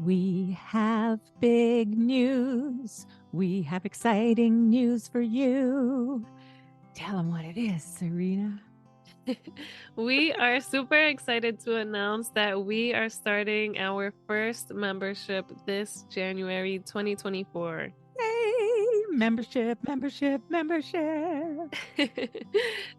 We have big news. We have exciting news for you. Tell them what it is, Serena. We are super excited to announce that we are starting our first membership this January 2024. Yay! Membership.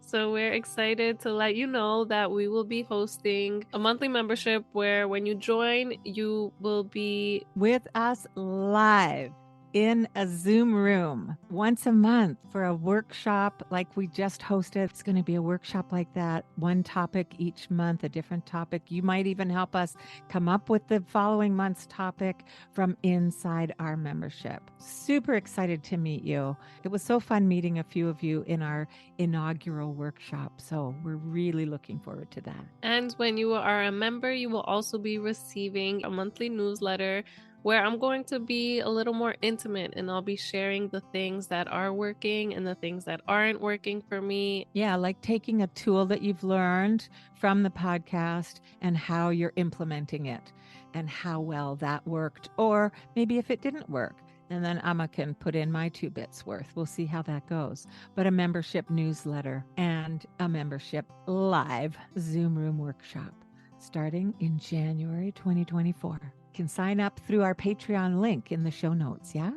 So we're excited to let you know that we will be hosting a monthly membership where when you join, you will be With us live in a Zoom room once a month for a workshop like we just hosted. It's going to be a workshop like that, one topic each month, a different topic. You might even help us come up with the following month's topic from inside our membership. Super excited to meet you. It was so fun meeting a few of you in our inaugural workshop. So we're really looking forward to that. And when you are a member, you will also be receiving a monthly newsletter where I'm going to be a little more intimate and I'll be sharing the things that are working and the things that aren't working for me. Yeah, like taking a tool that you've learned from the podcast and how you're implementing it and how well that worked, or maybe if it didn't work. And then Amma can put in my 2 bits worth. We'll see how that goes. But a membership newsletter and a membership live Zoom room workshop starting in January 2024. You can sign up through our Patreon link in the show notes. Yeah.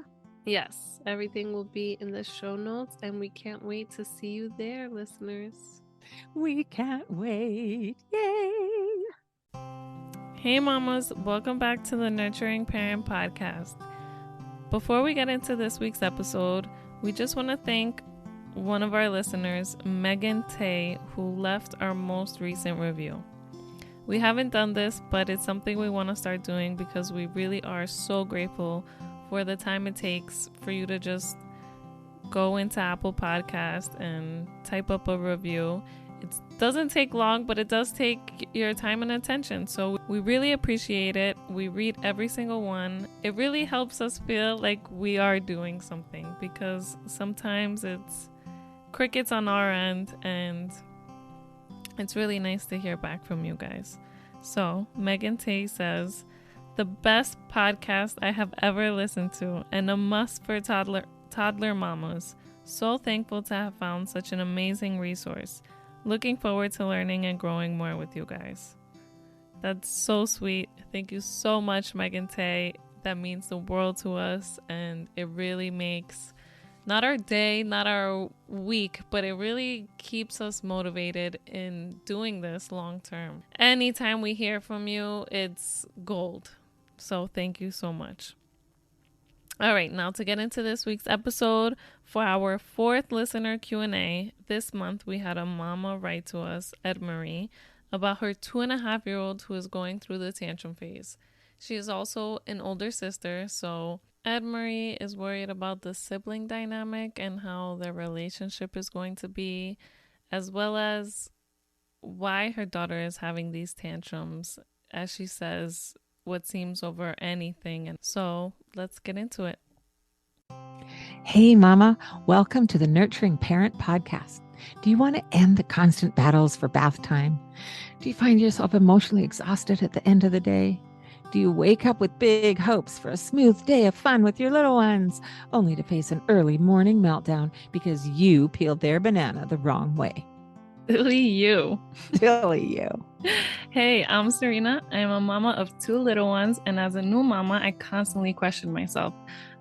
Yes, everything will be in the show notes, and we can't wait to see you there, listeners. We can't wait. Yay. Hey, mamas, welcome back to the Nurturing Parent Podcast. Before we get into this week's episode, we just want to thank one of our listeners, Megan Tay, who left our most recent review. We haven't done this, but it's something we want to start doing because we really are so grateful for the time it takes for you to just go into Apple Podcast and type up a review. It doesn't take long, but it does take your time and attention. So we really appreciate it. We read every single one. It really helps us feel like we are doing something because sometimes it's crickets on our end and it's really nice to hear back from you guys. So Megan Tay says, the best podcast I have ever listened to and a must for toddler mamas. So thankful to have found such an amazing resource. Looking forward to learning and growing more with you guys. That's so sweet. Thank you so much, Megan Tay. That means the world to us, and it really makes not our day, not our week, but it really keeps us motivated in doing this long term. Anytime we hear from you, it's gold. So thank you so much. All right, now to get into this week's episode, for our 4th listener Q&A, this month we had a mama write to us, Ed Marie, about her 2.5-year-old who is going through the tantrum phase. She is also an older sister, so Ed Marie is worried about the sibling dynamic and how their relationship is going to be, as well as why her daughter is having these tantrums, as she says, what seems over anything. And so let's get into it. Hey, Mama, welcome to the Nurturing Parent Podcast. Do you want to end the constant battles for bath time? Do you find yourself emotionally exhausted at the end of the day? Do you wake up with big hopes for a smooth day of fun with your little ones, only to face an early morning meltdown because you peeled their banana the wrong way? Silly you. Silly you. Hey, I'm Serena. I'm a mama of 2 little ones, and as a new mama, I constantly questioned myself.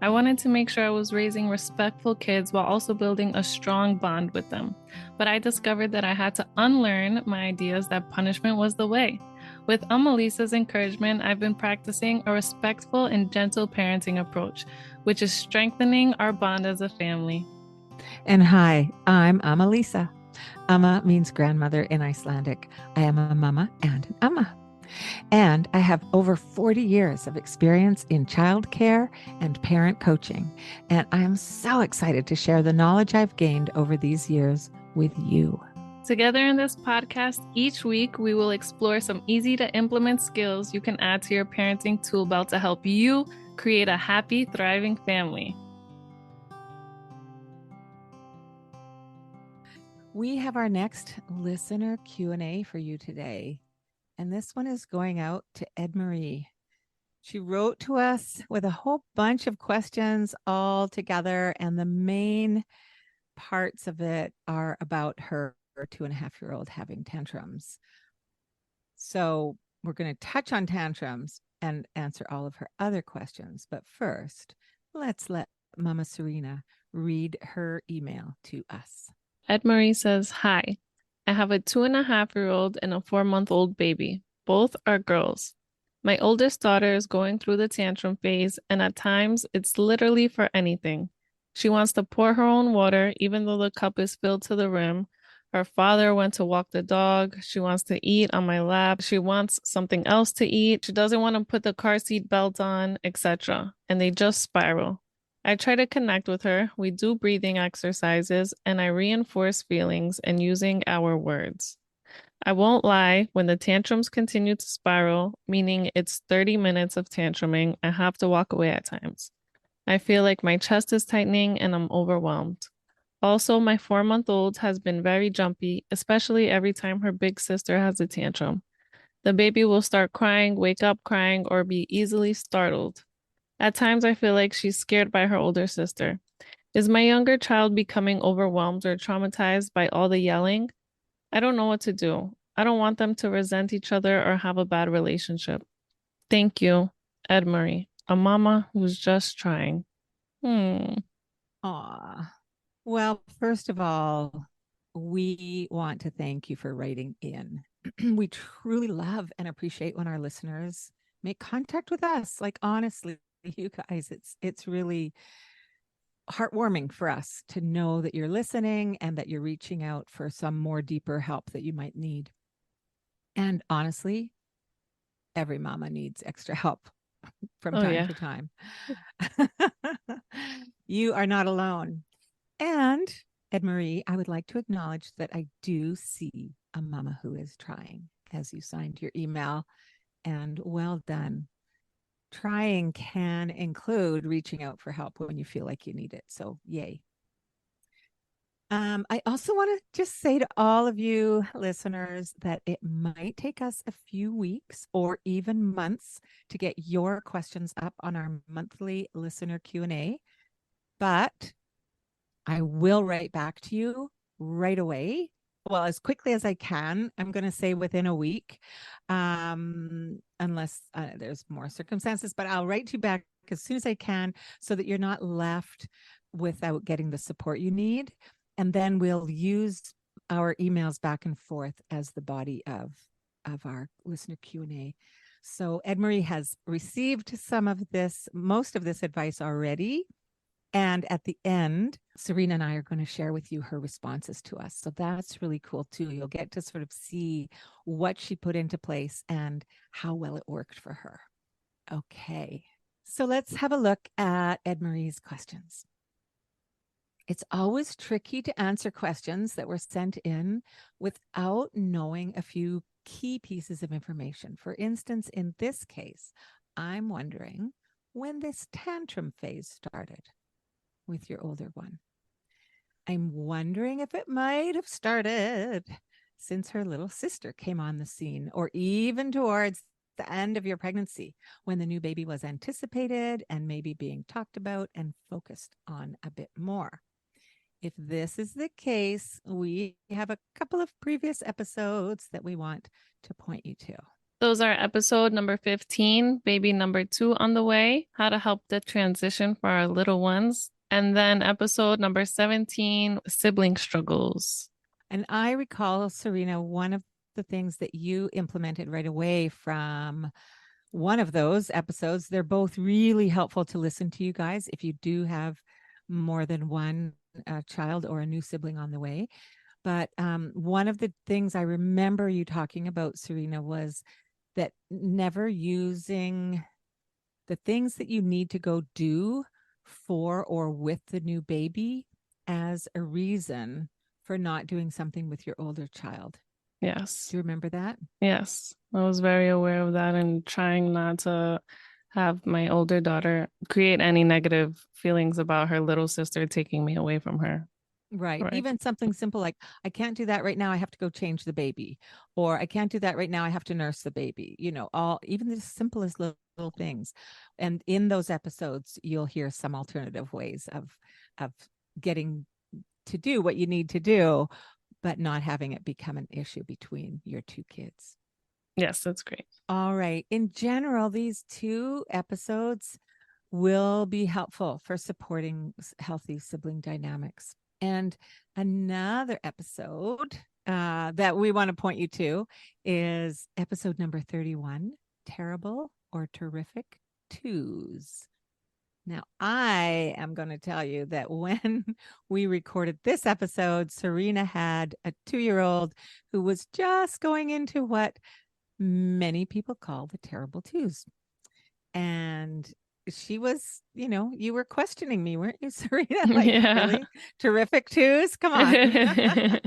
I wanted to make sure I was raising respectful kids while also building a strong bond with them. But I discovered that I had to unlearn my ideas that punishment was the way. With Lisa's encouragement, I've been practicing a respectful and gentle parenting approach, which is strengthening our bond as a family. And hi, I'm Lisa. Amma means grandmother in Icelandic. I am a mama and an amma. And I have over 40 years of experience in childcare and parent coaching. And I am so excited to share the knowledge I've gained over these years with you. Together in this podcast, each week we will explore some easy to implement skills you can add to your parenting tool belt to help you create a happy, thriving family. We have our next listener Q&A for you today. And this one is going out to Ed Marie. She wrote to us with a whole bunch of questions all together, and the main parts of it are about her 2.5-year-old having tantrums. So we're going to touch on tantrums and answer all of her other questions. But first, let's let Mama Serena read her email to us. Ed Marie says, Hi, I have a 2.5-year-old and a 4-month-old baby. Both are girls. My oldest daughter is going through the tantrum phase, and at times it's literally for anything. She wants to pour her own water, even though the cup is filled to the rim. Her father went to walk the dog. She wants to eat on my lap. She wants something else to eat. She doesn't want to put the car seat belt on, etc. And they just spiral. I try to connect with her. We do breathing exercises, and I reinforce feelings and using our words. I won't lie, when the tantrums continue to spiral, meaning it's 30 minutes of tantruming, I have to walk away at times. I feel like my chest is tightening and I'm overwhelmed. Also, my 4-month-old has been very jumpy, especially every time her big sister has a tantrum. The baby will start crying, wake up crying, or be easily startled. At times, I feel like she's scared by her older sister. Is my younger child becoming overwhelmed or traumatized by all the yelling? I don't know what to do. I don't want them to resent each other or have a bad relationship. Thank you, Ed Marie, a mama who's just trying. Aw. Well, first of all, we want to thank you for writing in. We truly love and appreciate when our listeners make contact with us. Like honestly, you guys, it's really heartwarming for us to know that you're listening and that you're reaching out for some more deeper help that you might need. And honestly, every mama needs extra help from Oh, time yeah. to time. You are not alone. And Ed Marie, I would like to acknowledge that I do see a mama who is trying as you signed your email, and well done. Trying can include reaching out for help when you feel like you need it. So, yay. I also want to just say to all of you listeners that it might take us a few weeks or even months to get your questions up on our monthly listener Q&A, but I will write back to you right away. Well, as quickly as I can. I'm going to say within a week, unless there's more circumstances, but I'll write you back as soon as I can so that you're not left without getting the support you need. And then we'll use our emails back and forth as the body of our listener Q&A. So Ed Marie has received most of this advice already. And at the end, Serena and I are going to share with you her responses to us. So that's really cool too. You'll get to sort of see what she put into place and how well it worked for her. Okay. So let's have a look at Ed Marie's questions. It's always tricky to answer questions that were sent in without knowing a few key pieces of information. For instance, in this case, I'm wondering when this tantrum phase started with your older one. I'm wondering if it might have started since her little sister came on the scene, or even towards the end of your pregnancy when the new baby was anticipated and maybe being talked about and focused on a bit more. If this is the case, we have a couple of previous episodes that we want to point you to. Those are episode number 15, baby number 2 on the way, how to help the transition for our little ones. And then episode number 17, sibling struggles. And I recall, Serena, one of the things that you implemented right away from one of those episodes, they're both really helpful to listen to, you guys, if you do have more than one child or a new sibling on the way. But one of the things I remember you talking about, Serena, was that never using the things that you need to go do for or with the new baby as a reason for not doing something with your older child. Yes. Do you remember that? Yes. I was very aware of that and trying not to have my older daughter create any negative feelings about her little sister taking me away from her. Right. Right. Even something simple like, I can't do that right now. I have to go change the baby. Or I can't do that right now. I have to nurse the baby. All even the simplest little things. And in those episodes, you'll hear some alternative ways of getting to do what you need to do, but not having it become an issue between your two kids. Yes, that's great. All right. In general, these two episodes will be helpful for supporting healthy sibling dynamics. And another episode that we want to point you to is episode number 31, Terrible or Terrific Twos. Now, I am going to tell you that when we recorded this episode, Serena had a 2-year-old who was just going into what many people call the terrible twos. And she was, you were questioning me, weren't you, Serena? Like, Yeah. really? Terrific twos? Come on.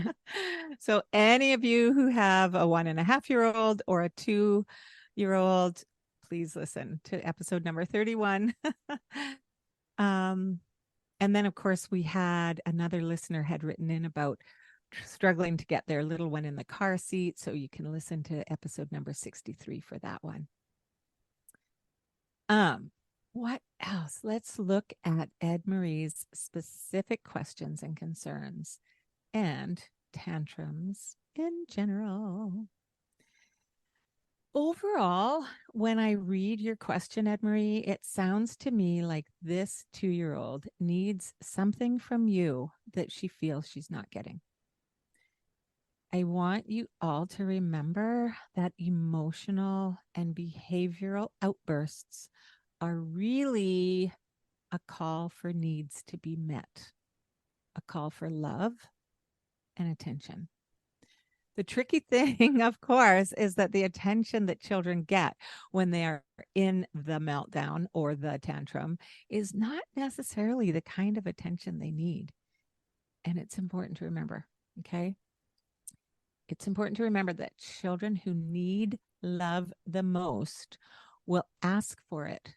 So, any of you who have a 1.5-year-old or a 2-year-old, please listen to episode number 31. And then, of course, we had another listener had written in about struggling to get their little one in the car seat. So you can listen to episode number 63 for that one. What else? Let's look at Ed Marie's specific questions and concerns and tantrums in general. Overall, when I read your question, Ed Marie, it sounds to me like this 2-year-old needs something from you that she feels she's not getting. I want you all to remember that emotional and behavioral outbursts are really a call for needs to be met, a call for love and attention. The tricky thing, of course, is that the attention that children get when they are in the meltdown or the tantrum is not necessarily the kind of attention they need. And it's important to remember, okay? It's important to remember that children who need love the most will ask for it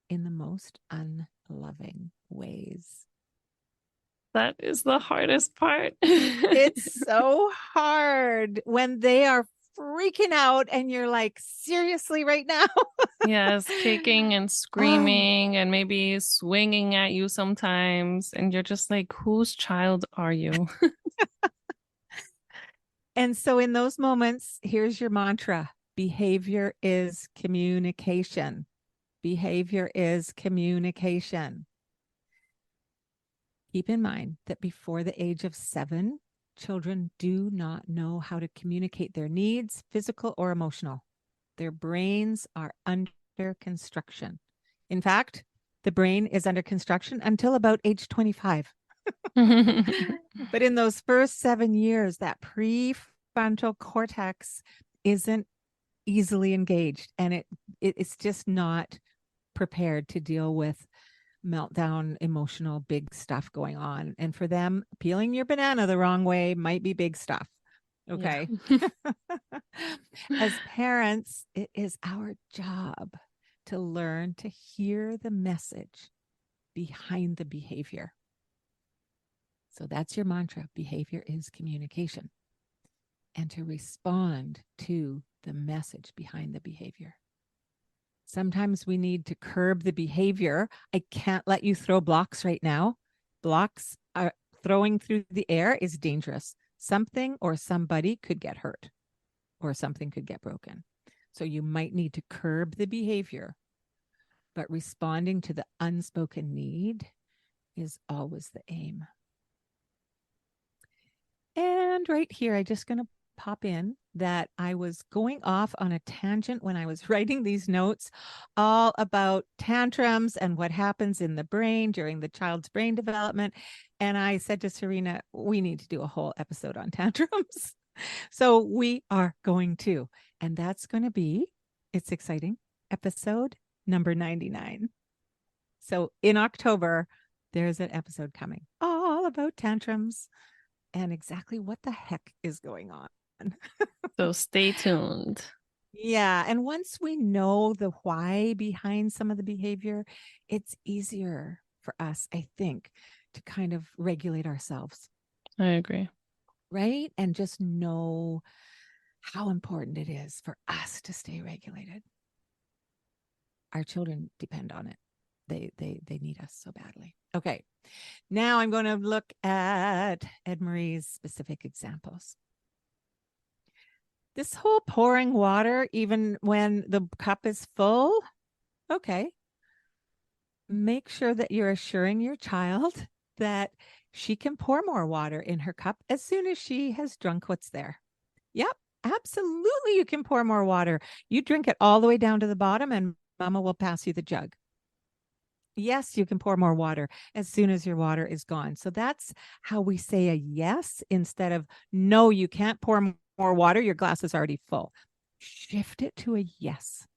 in the most unloving ways. That is the hardest part. It's so hard when they are freaking out and you're like, seriously, right now? Yes, kicking and screaming and maybe swinging at you sometimes. And you're just like, whose child are you? And so in those moments, here's your mantra: behavior is communication. Behavior is communication. Keep in mind that before the age of 7, children do not know how to communicate their needs, physical or emotional. Their brains are under construction. In fact, the brain is under construction until about age 25. But in those first 7 years, that prefrontal cortex isn't easily engaged, and it's just not prepared to deal with meltdown, emotional, big stuff going on. And for them, peeling your banana the wrong way might be big stuff. Okay. Yeah. As parents, it is our job to learn to hear the message behind the behavior. So that's your mantra: behavior is communication. And to respond to the message behind the behavior. Sometimes we need to curb the behavior. I can't let you throw blocks right now. Blocks are throwing through the air is dangerous. Something or somebody could get hurt or something could get broken. So you might need to curb the behavior, but responding to the unspoken need is always the aim. And right here, I'm just going to pop in that I was going off on a tangent when I was writing these notes all about tantrums and what happens in the brain during the child's brain development. And I said to Serena, we need to do a whole episode on tantrums. So we are going to, and that's going to be, it's exciting, episode number 99. So in October, there's an episode coming all about tantrums and exactly what the heck is going on. So stay tuned. Yeah. And once we know the why behind some of the behavior, it's easier for us, I think, to kind of regulate ourselves. I agree. Right? And just know how important it is for us to stay regulated. Our children depend on it. They need us so badly. Okay. Now I'm going to look at Ed Marie's specific examples. This whole pouring water, even when the cup is full, okay. Make sure that you're assuring your child that she can pour more water in her cup as soon as she has drunk what's there. Yep, absolutely. You can pour more water. You drink it all the way down to the bottom, and mama will pass you the jug. Yes, you can pour more water as soon as your water is gone. So that's how we say a yes instead of no, you can't pour more water. Your glass is already full. Shift it to a yes.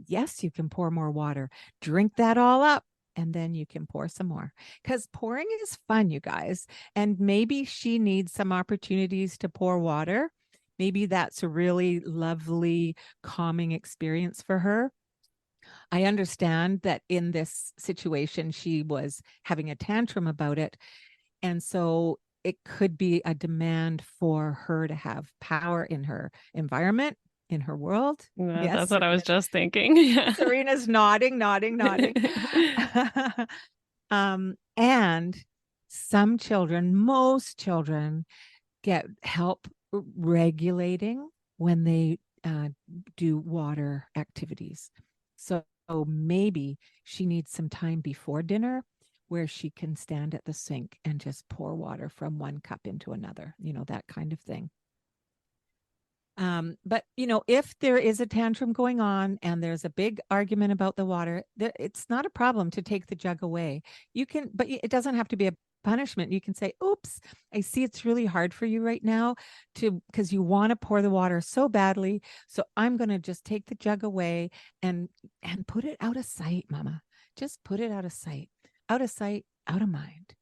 Yes, you can pour more water. Drink that all up. And then you can pour some more because pouring is fun, you guys. And maybe she needs some opportunities to pour water. Maybe that's a really lovely, calming experience for her. I understand that in this situation, she was having a tantrum about it. And so it could be a demand for her to have power in her environment, in her world. Yeah, Yes, that's what I was just thinking. Yeah. Serena's nodding. And some children, most children, get help regulating when they do water activities. So maybe she needs some time before dinner where she can stand at the sink and just pour water from one cup into another, that kind of thing. But if there is a tantrum going on and there's a big argument about the water, it's not a problem to take the jug away. You can, but it doesn't have to be a punishment. You can say, oops, I see it's really hard for you right now because you want to pour the water so badly. So I'm going to just take the jug away and put it out of sight, mama. Just put it out of sight, out of mind.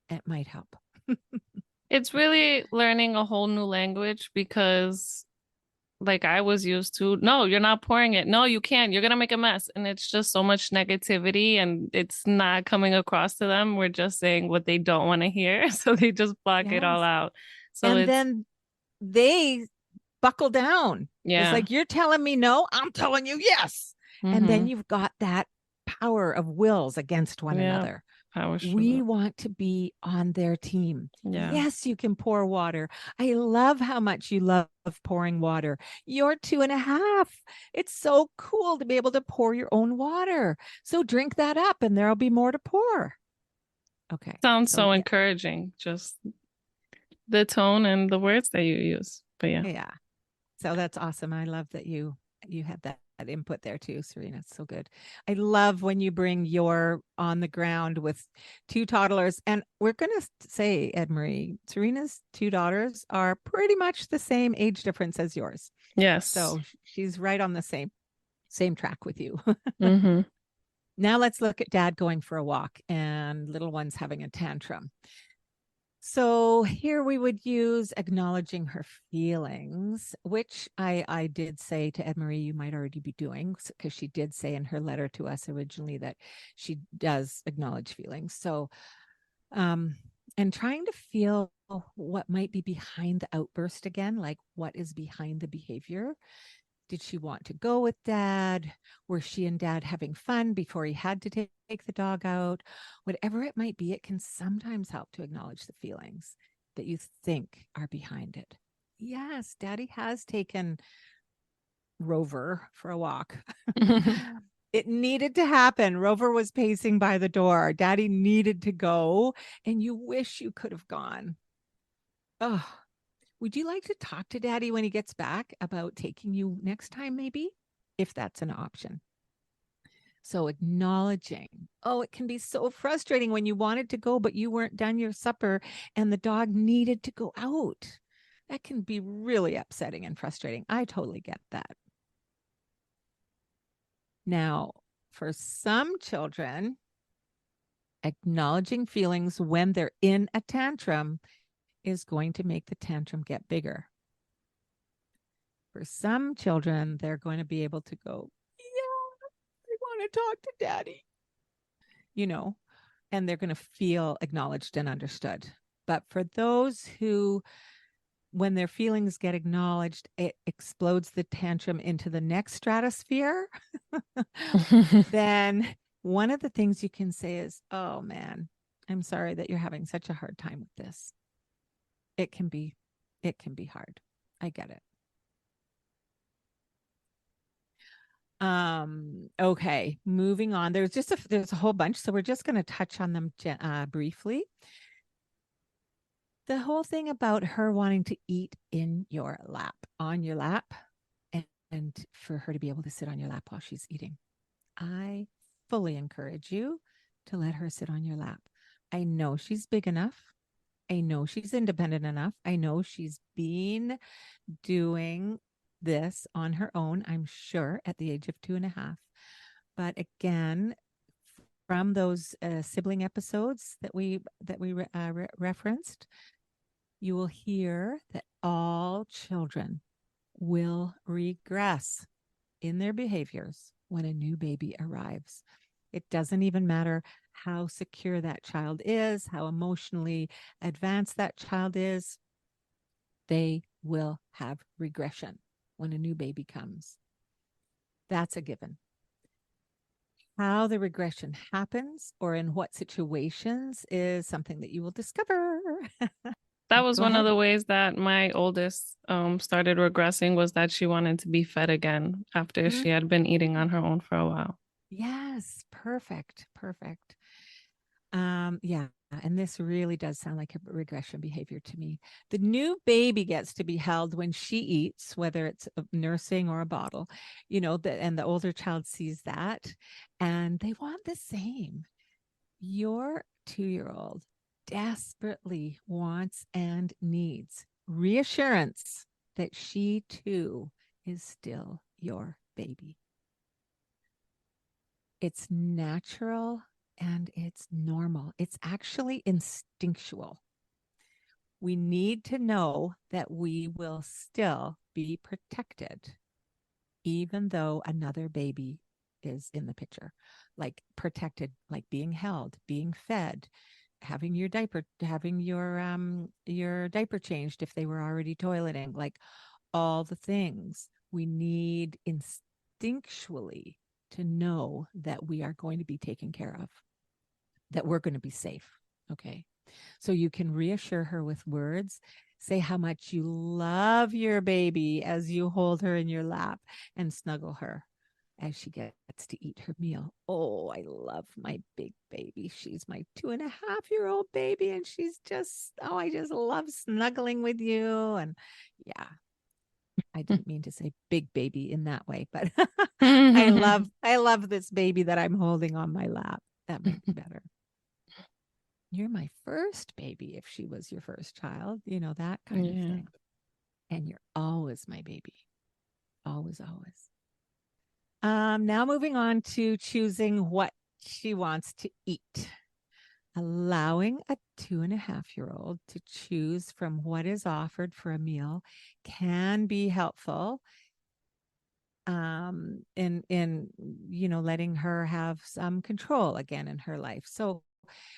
It might help. It's really learning a whole new language because like I was used to, no, you're not pouring it. No, you can't. You're gonna make a mess. And it's just so much negativity and it's not coming across to them. We're just saying what they don't want to hear. So they just block it all Yes. out. So And it's then they buckle down. It's yeah. like, you're telling me no, I'm telling you yes. And then Mm-hmm. you've got that power of wills against one Yeah. another. Power We struggle. want to be on their team. Yeah. Yes, you can pour water. I love how much you love pouring water. You're 2.5. It's so cool to be able to pour your own water. So drink that up and there'll be more to pour. Okay. Sounds So so yeah. encouraging. Just the tone and the words that you use. But yeah. Yeah. So that's awesome. I love that you had that input there too, Serena. It's so good. I love when you bring your on the ground with two toddlers. And we're going to say, Ed Marie, Serena's two daughters are pretty much the same age difference as yours. Yes. So she's right on the same track with you. Mm-hmm. Now let's look at dad going for a walk and little one's having a tantrum. So here we would use acknowledging her feelings, which I did say to Ed Marie, you might already be doing, because she did say in her letter to us originally that she does acknowledge feelings. So, and trying to feel what might be behind the outburst again, like what is behind the behavior. Did she want to go with dad? Were she and dad having fun before he had to take the dog out? Whatever it might be, it can sometimes help to acknowledge the feelings that you think are behind it. Yes, daddy has taken Rover for a walk. It needed to happen. Rover was pacing by the door. Daddy needed to go, and you wish you could have gone. Oh, would you like to talk to daddy when he gets back about taking you next time, maybe? If that's an option. So acknowledging, oh, it can be so frustrating when you wanted to go, but you weren't done your supper and the dog needed to go out. That can be really upsetting and frustrating. I totally get that. Now, for some children, acknowledging feelings when they're in a tantrum is going to make the tantrum get bigger. For some children, they're going to be able to go, yeah, I want to talk to daddy, and they're going to feel acknowledged and understood. But for those who, when their feelings get acknowledged, it explodes the tantrum into the next stratosphere, then one of the things you can say is, oh man, I'm sorry that you're having such a hard time with this. It can be, it can be hard. I get it. Okay, moving on. There's a whole bunch, so we're just going to touch on them briefly. The whole thing about her wanting to eat in your lap, on your lap, and for her to be able to sit on your lap while she's eating. I fully encourage you to let her sit on your lap. I know she's big enough. I know she's independent enough. I know she's been doing this on her own, I'm sure, at the age of 2.5. But again, from those sibling episodes that we referenced, you will hear that all children will regress in their behaviors when a new baby arrives. It doesn't even matter how secure that child is, how emotionally advanced that child is, they will have regression when a new baby comes. That's a given. How the regression happens or in what situations is something that you will discover. That was Go one of ahead. the ways that my oldest started regressing, was that she wanted to be fed again after she had been eating on her own for a while. Yes, perfect, perfect. Yeah, and this really does sound like a regression behavior to me. The new baby gets to be held when she eats, whether it's nursing or a bottle, and the older child sees that and they want the same. Your 2-year-old desperately wants and needs reassurance that she too is still your baby. It's natural and it's normal. It's actually instinctual. We need to know that we will still be protected, even though another baby is in the picture. Like protected, like being held, being fed, having your diaper changed if they were already toileting, like all the things. We need instinctually to know that we are going to be taken care of, that we're going to be safe. Okay. So you can reassure her with words. Say how much you love your baby as you hold her in your lap and snuggle her as she gets to eat her meal. Oh, I love my big baby. She's my 2.5-year-old baby. And she's just, oh, I just love snuggling with you. And yeah, I didn't mean to say big baby in that way, but I love this baby that I'm holding on my lap. That might be better. You're my first baby if she was your first child, that kind of thing. And you're always my baby. Always, always. Now moving on to choosing what she wants to eat. Allowing a 2.5-year-old to choose from what is offered for a meal can be helpful in letting her have some control again in her life. So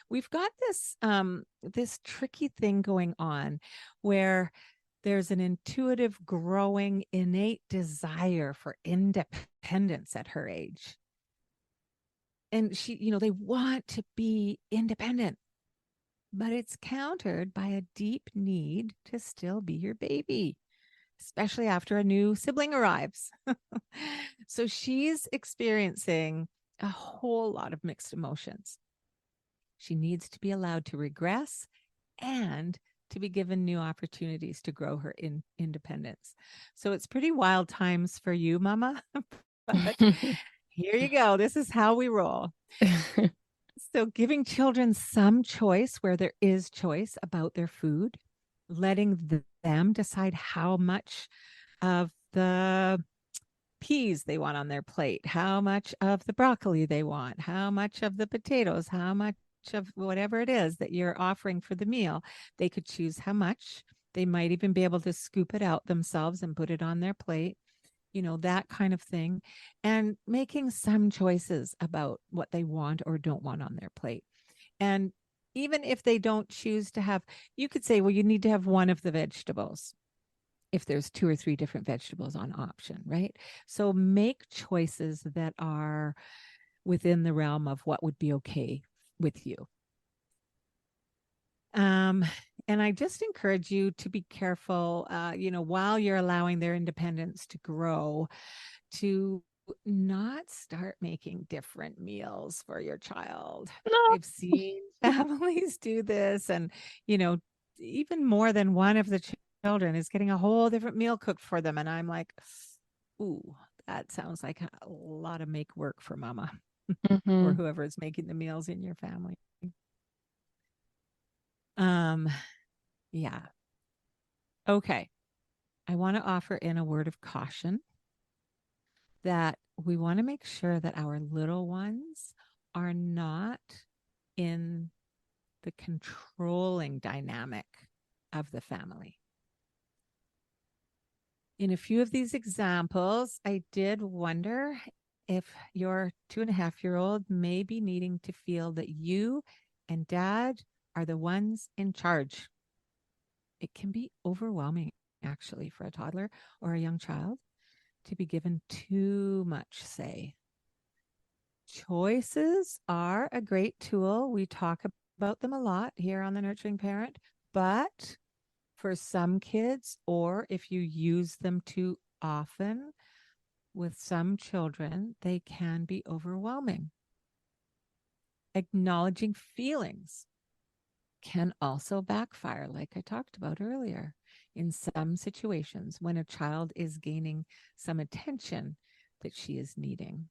we've got this tricky thing going on where there's an intuitive, growing, innate desire for independence at her age. And they want to be independent, but it's countered by a deep need to still be your baby, especially after a new sibling arrives. So she's experiencing a whole lot of mixed emotions. She needs to be allowed to regress and to be given new opportunities to grow her independence. So it's pretty wild times for you, Mama. But here you go. This is how we roll. So giving children some choice where there is choice about their food, letting them decide how much of the peas they want on their plate, how much of the broccoli they want, how much of the potatoes, how much of whatever it is that you're offering for the meal. They could choose how much. They might even be able to scoop it out themselves and put it on their plate, that kind of thing. And making some choices about what they want or don't want on their plate. And Even if they don't choose to have, you could say, well, you need to have one of the vegetables if there's 2 or 3 different vegetables on option, right? So make choices that are within the realm of what would be okay with you. And I just encourage you to be careful, while you're allowing their independence to grow, to not start making different meals for your child. No. I've seen families do this, and, you know, even more than one of the children is getting a whole different meal cooked for them. And I'm like, ooh, that sounds like a lot of make work for mama or Mm-hmm. whoever is making the meals in your family. Um, yeah. Okay. I want to offer in a word of caution that we want to make sure that our little ones are not in the controlling dynamic of the family. In a few of these examples, I did wonder if your 2.5-year-old may be needing to feel that you and dad are the ones in charge. It can be overwhelming, actually, for a toddler or a young child to be given too much say. Choices are a great tool. We talk about them a lot here on the Nurturing Parent, but for some kids, or if you use them too often with some children, they can be overwhelming. Acknowledging feelings can also backfire, like I talked about earlier. In some situations, when a child is gaining some attention that she is needing,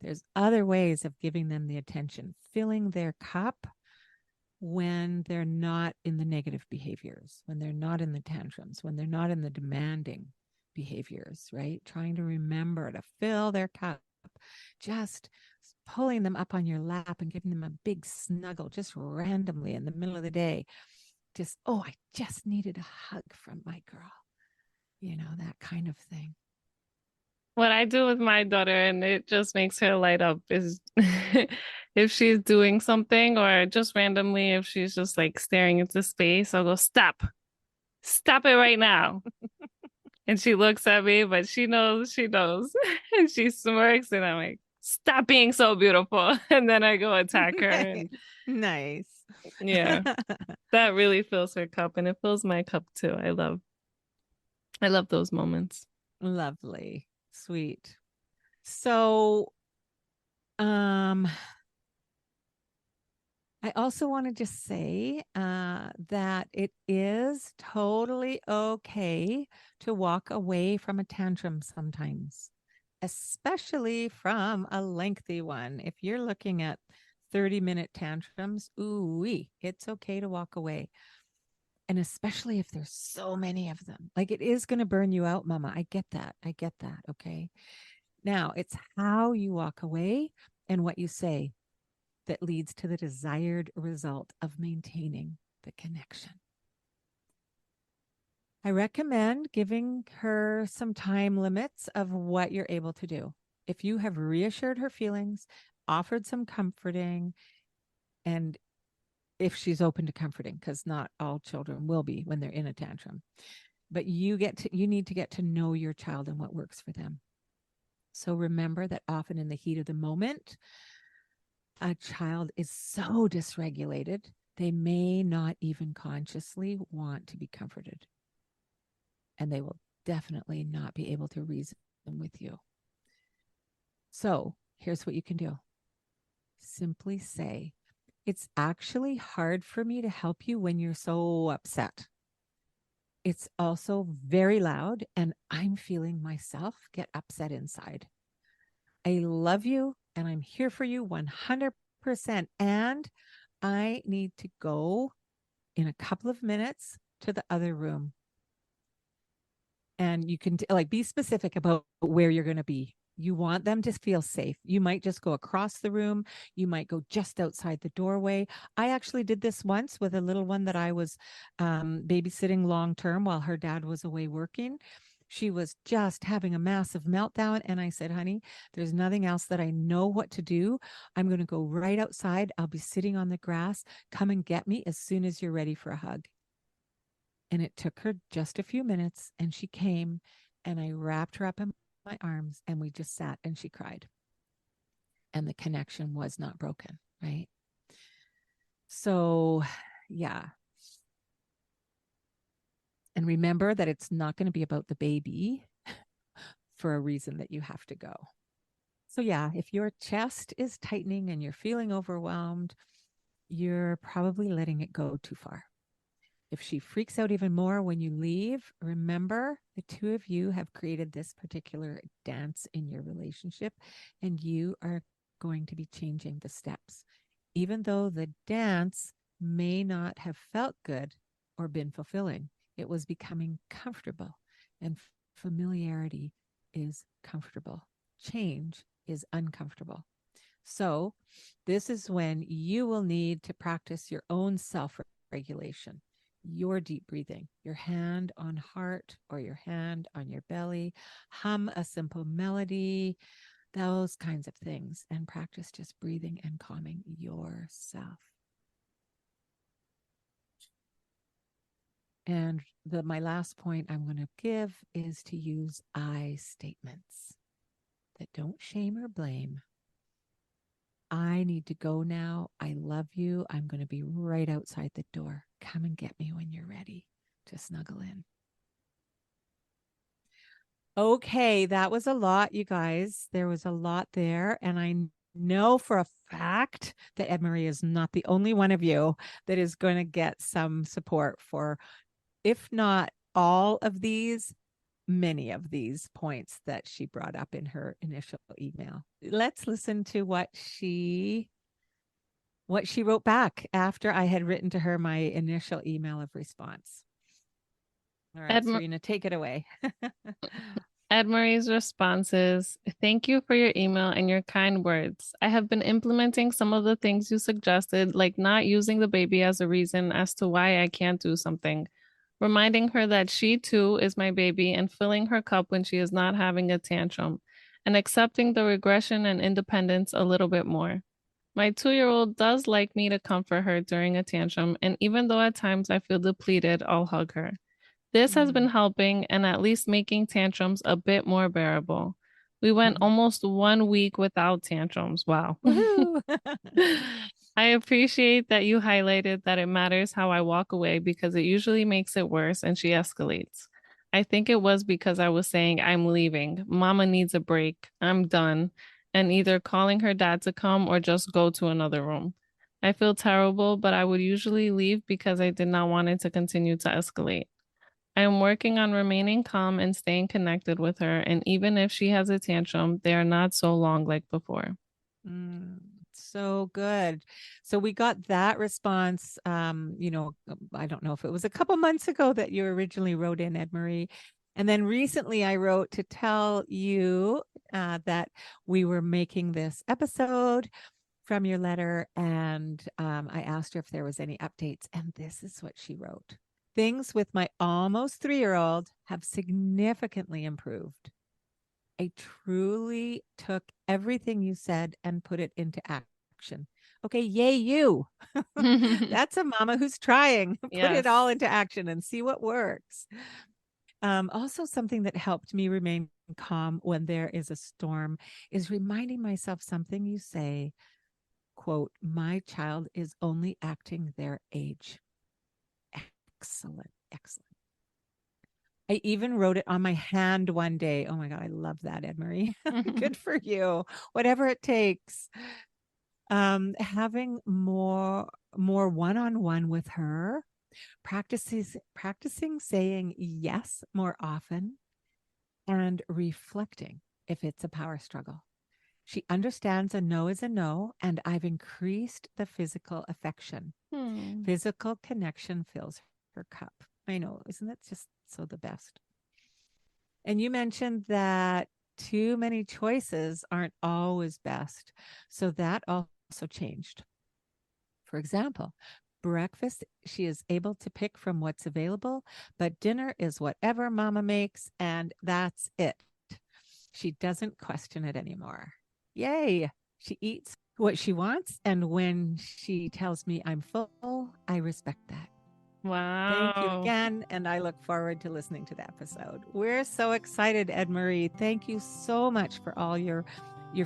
there's other ways of giving them the attention, filling their cup when they're not in the negative behaviors, when they're not in the tantrums, when they're not in the demanding behaviors, right? Trying to remember to fill their cup, just pulling them up on your lap and giving them a big snuggle just randomly in the middle of the day. Just, oh, I just needed a hug from my girl, that kind of thing. What I do with my daughter, and it just makes her light up, is if she's doing something or just randomly, if she's just like staring into space, I'll go, stop, stop it right now. And she looks at me, but she knows, and she smirks, and I'm like, stop being so beautiful. And then I go attack her. And Nice. yeah, that really fills her cup, and it fills my cup too. I love those moments. Lovely. Sweet. So, um, I also want to just say that it is totally okay to walk away from a tantrum sometimes, especially from a lengthy one. If you're looking at 30-minute tantrums, ooh-wee, it's okay to walk away. And especially if there's so many of them. Like, it is going to burn you out, mama. I get that. I get that. Okay. Now, it's how you walk away and what you say that leads to the desired result of maintaining the connection. I recommend giving her some time limits of what you're able to do. If you have reassured her feelings, offered some comforting, and if she's open to comforting, because not all children will be when they're in a tantrum, but you need to get to know your child and what works for them. So remember that often in the heat of the moment, a child is so dysregulated, they may not even consciously want to be comforted. And they will definitely not be able to reason with you. So here's what you can do. Simply say, it's actually hard for me to help you when you're so upset. It's also very loud, and I'm feeling myself get upset inside. I love you, and I'm here for you 100%. And I need to go in a couple of minutes to the other room. And you can be specific about where you're going to be. You want them to feel safe. You might just go across the room. You might go just outside the doorway. I actually did this once with a little one that I was babysitting long term while her dad was away working. She was just having a massive meltdown. And I said, honey, there's nothing else that I know what to do. I'm going to go right outside. I'll be sitting on the grass. Come and get me as soon as you're ready for a hug. And it took her just a few minutes. And she came and I wrapped her up in my arms and we just sat and she cried. And the connection was not broken, right? So, yeah. And remember that it's not going to be about the baby for a reason that you have to go. So, yeah, if your chest is tightening and you're feeling overwhelmed, you're probably letting it go too far. If she freaks out even more when you leave, remember the two of you have created this particular dance in your relationship, and you are going to be changing the steps. Even though the dance may not have felt good or been fulfilling, it was becoming comfortable, and familiarity is comfortable. Change is uncomfortable. So, this is when you will need to practice your own self regulation, your deep breathing, your hand on heart or your hand on your belly, hum a simple melody, those kinds of things, and practice just breathing and calming yourself. And my last point I'm going to give is to use I statements that don't shame or blame. I need to go now. I love you. I'm going to be right outside the door. Come and get me when you're ready to snuggle in. Okay, that was a lot, you guys. There was a lot there. And I know for a fact that Ed Marie is not the only one of you that is going to get some support for, if not all of these, many of these points that she brought up in her initial email. Let's listen to what she wrote back after I had written to her my initial email of response. All right, Ed, Serena, take it away. Ed Marie's response is, thank you for your email and your kind words. I have been implementing some of the things you suggested, like not using the baby as a reason as to why I can't do something, reminding her that she too is my baby and filling her cup when she is not having a tantrum, and accepting the regression and independence a little bit more. My 2-year-old does like me to comfort her during a tantrum, and even though at times I feel depleted, I'll hug her. This has been helping and at least making tantrums a bit more bearable. We went almost 1 week without tantrums. Wow. Woohoo! I appreciate that you highlighted that it matters how I walk away because it usually makes it worse and she escalates. I think it was because I was saying, I'm leaving. Mama needs a break. I'm done. And either calling her dad to come or just go to another room. I feel terrible, but I would usually leave because I did not want it to continue to escalate. I am working on remaining calm and staying connected with her. And even if she has a tantrum, they are not so long like before. So good. So we got that response. I don't know if it was a couple months ago that you originally wrote in, Ed Marie. And then recently I wrote to tell you that we were making this episode from your letter. And I asked her if there was any updates. And this is what she wrote. Things with my almost 3-year-old have significantly improved. I truly took everything you said and put it into action. Okay, yay, you. That's a mama who's trying. Put it all Yes. into action and see what works. Also, something that helped me remain calm when there is a storm is reminding myself something you say, quote, my child is only acting their age. Excellent, excellent. I even wrote it on my hand one day. Oh my God, I love that, Ed Marie. Good for you. Whatever it takes. Having more one-on-one with her, practicing saying yes more often, and reflecting if it's a power struggle. She understands a no is a no, and I've increased the physical affection. Physical connection fills her cup. I know, isn't it just so the best? And you mentioned that too many choices aren't always best. So that also changed. For example, breakfast, she is able to pick from what's available, but dinner is whatever mama makes, and that's it. She doesn't question it anymore. Yay. She eats what she wants. And when she tells me I'm full, I respect that. Thank you Wow. again. And I look forward to listening to the episode. We're so excited, Ed Marie. Thank you so much for all your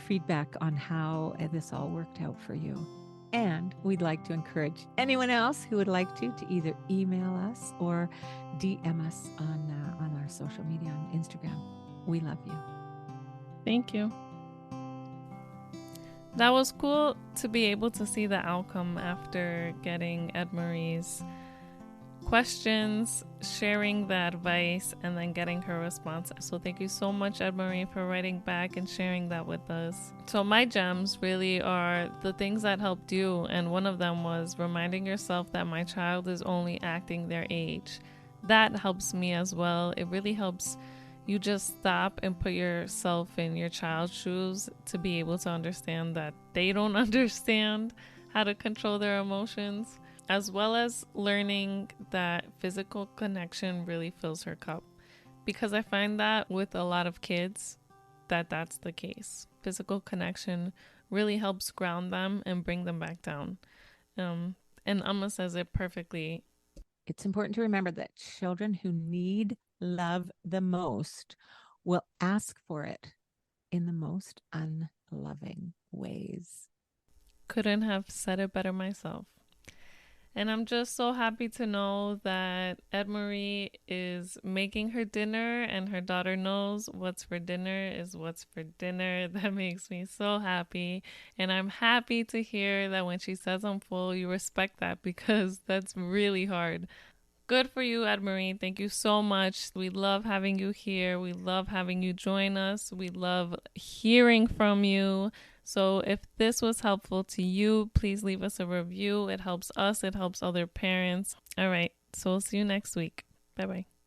feedback on how this all worked out for you. And we'd like to encourage anyone else who would like to either email us or DM us on our social media on Instagram. We love you. Thank you. That was cool to be able to see the outcome after getting Ed Marie's questions, sharing the advice, and then getting her response. So thank you so much, Ed Marie, for writing back and sharing that with us. So my gems really are the things that helped you, and one of them was reminding yourself that my child is only acting their age. That helps me as well. It really helps you just stop and put yourself in your child's shoes to be able to understand that they don't understand how to control their emotions, as well as learning that physical connection really fills her cup. Because I find that with a lot of kids, that's the case. Physical connection really helps ground them and bring them back down. And Amma says it perfectly. It's important to remember that children who need love the most will ask for it in the most unloving ways. Couldn't have said it better myself. And I'm just so happy to know that Ed Marie is making her dinner and her daughter knows what's for dinner is what's for dinner. That makes me so happy. And I'm happy to hear that when she says I'm full, you respect that, because that's really hard. Good for you, Ed Marie. Thank you so much. We love having you here. We love having you join us. We love hearing from you. So if this was helpful to you, please leave us a review. It helps us. It helps other parents. All right. So we'll see you next week. Bye-bye.